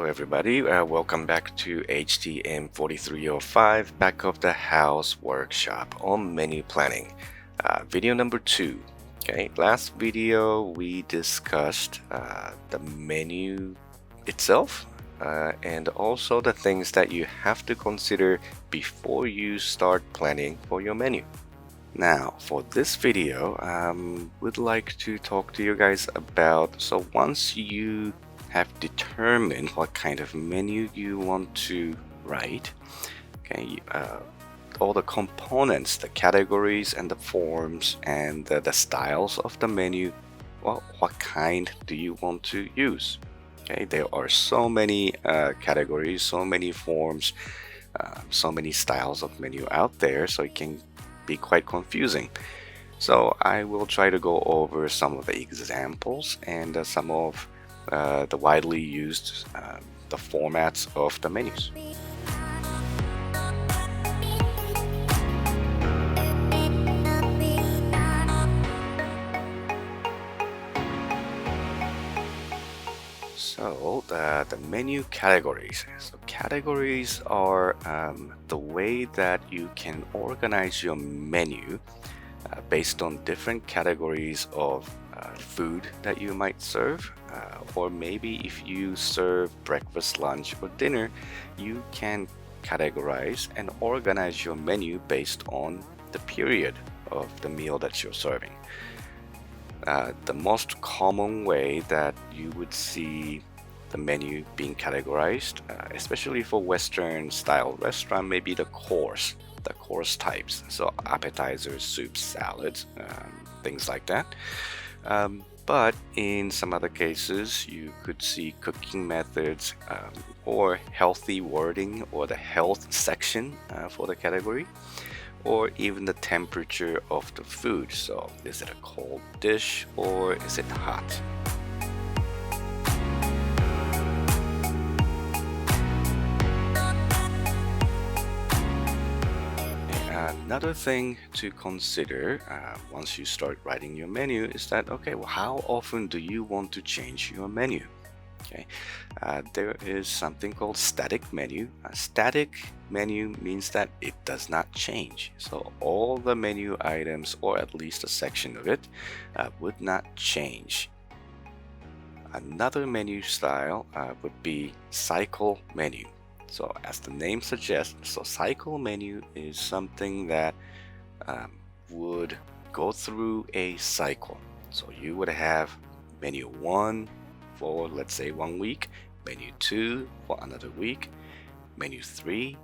Hello everybody, welcome back to HTM4305 Back of the House Workshop on Menu Planning. Video number 2. Okay, last video we discussed the menu itself and also the things that you have to consider before you start planning for your menu. Now, for this video, would like to talk to you guys about, so once you have determined what kind of menu you want to write, okay, all the components, the categories and the forms and the styles of the menu, well, what kind do you want to use? Okay, there are so many categories, so many forms, so many styles of menu out there, so it can be quite confusing. So I will try to go over some of the examples and some of the widely used the formats of the menus. So the menu categories. So categories are the way that you can organize your menu based on different categories of food that you might serve, or maybe if you serve breakfast, lunch, or dinner, you can categorize and organize your menu based on the period of the meal that you're serving. The most common way that you would see the menu being categorized, especially for Western style restaurant, may be the course types. So appetizers, soups, salads, things like that. But in some other cases, you could see cooking methods or healthy wording or the health section for the category, or even the temperature of the food. So is it a cold dish or is it hot? Another thing to consider once you start writing your menu is that, okay, well, how often do you want to change your menu? Okay, there is something called static menu. A static menu means that it does not change. So all the menu items, or at least a section of it, would not change. Another menu style would be cycle menu. So as the name suggests, so cycle menu is something that would go through a cycle. So you would have menu 1 for, let's say, 1 week, menu 2 for another week, menu 3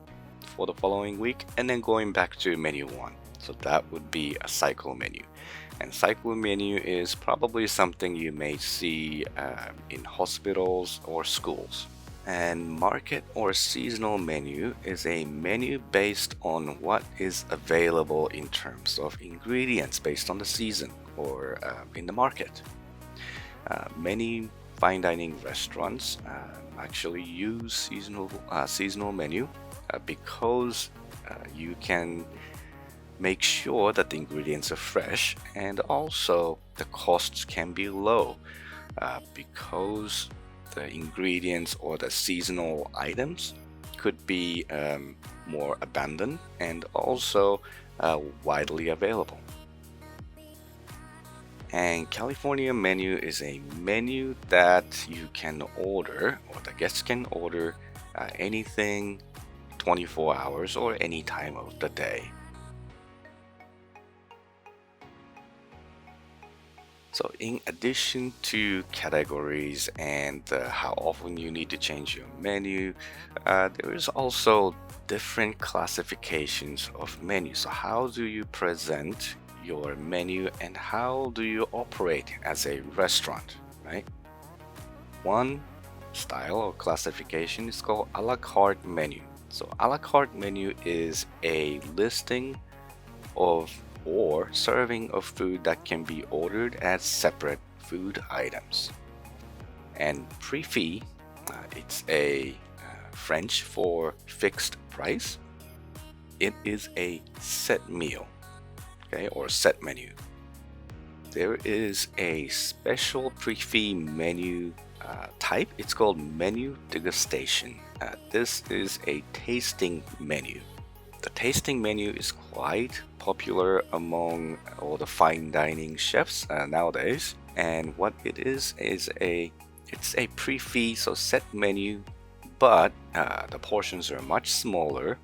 for the following week, and then going back to menu 1. So that would be a cycle menu. And cycle menu is probably something you may see in hospitals or schools. And market or seasonal menu is a menu based on what is available in terms of ingredients based on the season or in the market. Many fine dining restaurants actually use seasonal menu because you can make sure that the ingredients are fresh, and also the costs can be low because the ingredients or the seasonal items could be more abundant and also widely available. And California menu is a menu that you can order, or the guests can order anything 24 hours or any time of the day. So in addition to categories and how often you need to change your menu, there is also different classifications of menus. So how do you present your menu and how do you operate as a restaurant, right? One style or classification is called a la carte menu. So a la carte menu is a listing of or serving of food that can be ordered as separate food items. And prix it's a French for fixed price. It is a set meal, okay, or set menu. There is a special prix menu type, it's called menu degustation. This is a tasting menu. The tasting menu is quite popular among all the fine dining chefs nowadays. And what it is it's a pre-feast or set menu, but the portions are much smaller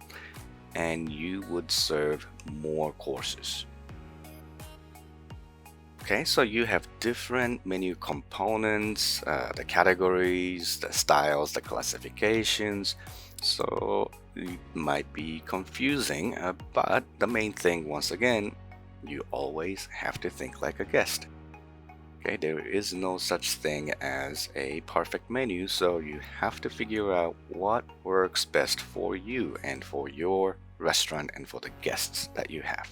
and you would serve more courses. Okay, so you have different menu components, the categories, the styles, the classifications. So it might be confusing, but the main thing, once again, you always have to think like a guest. Okay, there is no such thing as a perfect menu, so you have to figure out what works best for you and for your restaurant and for the guests that you have.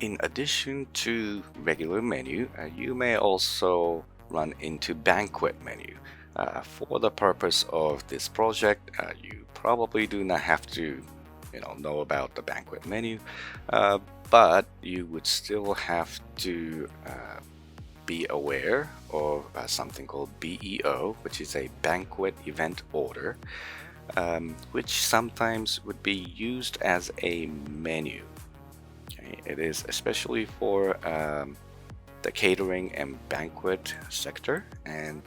In addition to regular menu, you may also run into banquet menu. For the purpose of this project, you probably do not have to know about the banquet menu, but you would still have to be aware of something called BEO, which is a banquet event order, which sometimes would be used as a menu. Okay? It is especially for the catering and banquet sector, and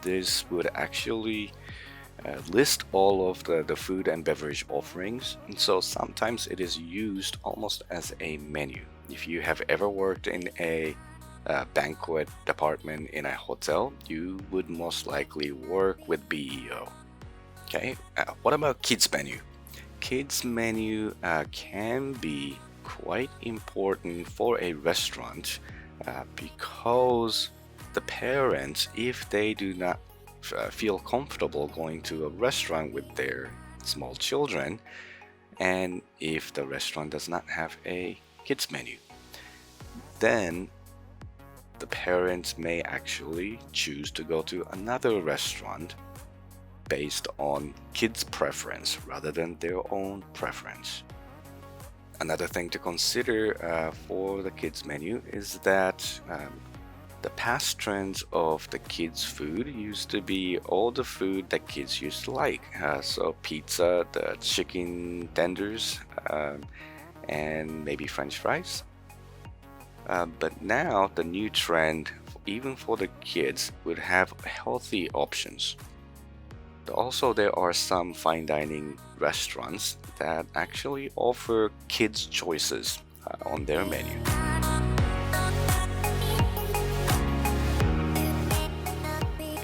this would actually list all of the food and beverage offerings, and so sometimes it is used almost as a menu. If you have ever worked in a banquet department in a hotel, you would most likely work with BEO. Okay, what about kids menu? Kids menu can be quite important for a restaurant because the parents, if they do not feel comfortable going to a restaurant with their small children, and if the restaurant does not have a kids menu, then the parents may actually choose to go to another restaurant based on kids' preference rather than their own preference. Another thing to consider for the kids menu is that the past trends of the kids food used to be all the food that kids used to like. So pizza, the chicken tenders, and maybe french fries. But now the new trend, even for the kids, would have healthy options. Also, there are some fine dining restaurants that actually offer kids choices on their menu.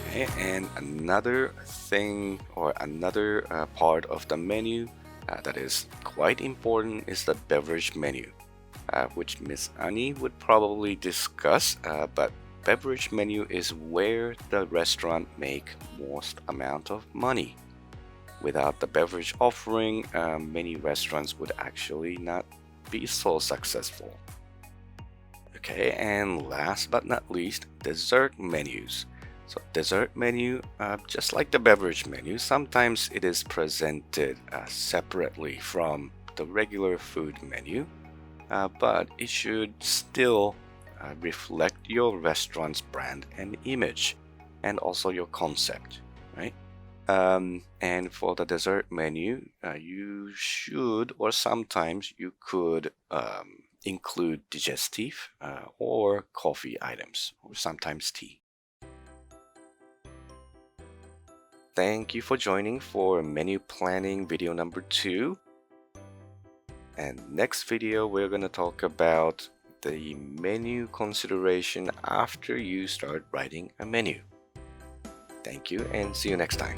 Okay, and another thing or another part of the menu that is quite important is the beverage menu, which Miss Annie would probably discuss, but beverage menu is where the restaurant make most amount of money. Without the beverage offering, many restaurants would actually not be so successful. Okay, and last but not least, dessert menus. So dessert menu, just like the beverage menu, sometimes it is presented separately from the regular food menu, but it should still reflect your restaurant's brand and image, and also your concept, right? And for the dessert menu, you should, or sometimes you could include digestive or coffee items, or sometimes tea. Thank you for joining for menu planning video number 2. And next video, we're going to talk about the menu consideration after you start writing a menu. Thank you and see you next time.